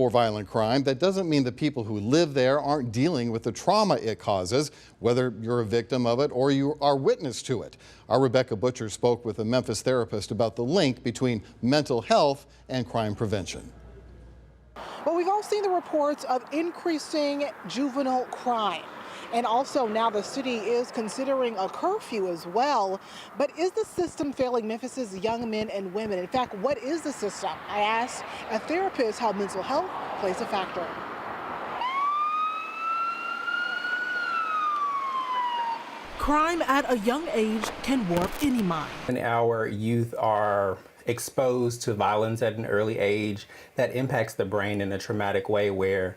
For violent crime, that doesn't mean the people who live there aren't dealing with the trauma it causes, whether you're a victim of it or you are witness to it. Our Rebecca Butcher spoke with a Memphis therapist about the link between mental health and crime prevention. Well, we've all seen the reports of increasing juvenile crime. And also now the city is considering a curfew as well. But is the system failing Memphis's young men and women? In fact, what is the system? I asked a therapist how mental health plays a factor. Crime at a young age can warp any mind. And our youth are exposed to violence at an early age that impacts the brain in a traumatic way where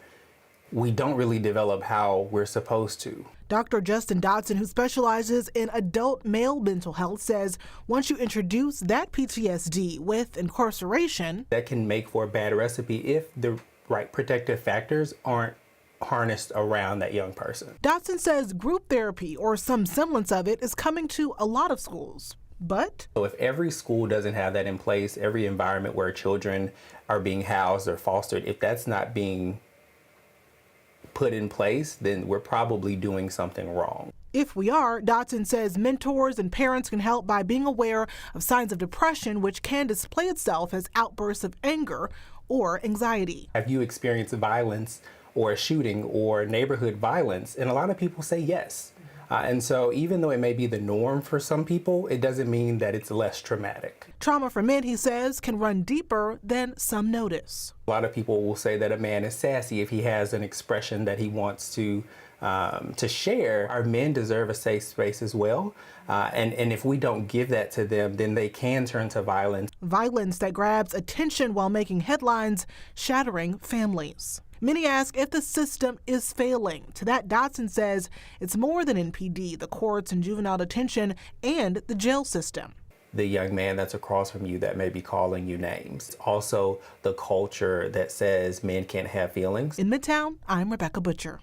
we don't really develop how we're supposed to. Dr. Justin Dodson, who specializes in adult male mental health, says once you introduce that PTSD with incarceration, that can make for a bad recipe if the right protective factors aren't harnessed around that young person. Dodson says group therapy, or some semblance of it, is coming to a lot of schools. But so if every school doesn't have that in place, every environment where children are being housed or fostered, if that's not being put in place, then we're probably doing something wrong. If we are, Dodson says mentors and parents can help by being aware of signs of depression, which can display itself as outbursts of anger or anxiety. Have you experienced violence or a shooting or neighborhood violence? And a lot of people say yes. And so even though it may be the norm for some people, it doesn't mean that it's less traumatic. Trauma for men, he says, can run deeper than some notice. A lot of people will say that a man is sassy if he has an expression that he wants to share. Our men deserve a safe space as well. And if we don't give that to them, then they can turn to violence. Violence that grabs attention while making headlines, shattering families. Many ask if the system is failing. To that, Dodson says it's more than NPD, the courts and juvenile detention, and the jail system. The young man that's across from you that may be calling you names. Also, the culture that says men can't have feelings. In Midtown, I'm Rebecca Butcher.